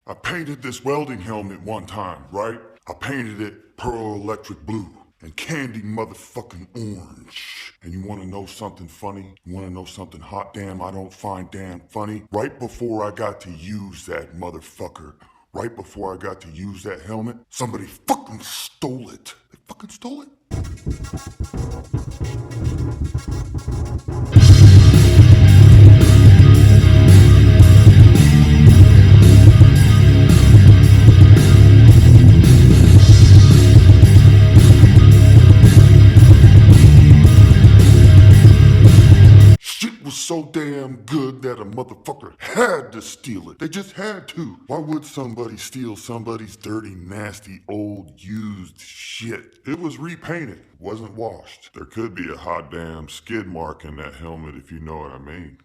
I painted this welding helmet one time, right? I painted it pearl electric blue and candy motherfucking orange. And you wanna know something funny? You wanna know something hot damn I don't find damn funny? Right before I got to use that motherfucker, right before I got to use that helmet, somebody fucking stole it. They fucking stole it? Shit was so damn good that a motherfucker had to steal it. They just had to. Why would somebody steal somebody's dirty, nasty, old, used shit? It was repainted, wasn't washed. There could be a hot damn skid mark in that helmet if you know what I mean.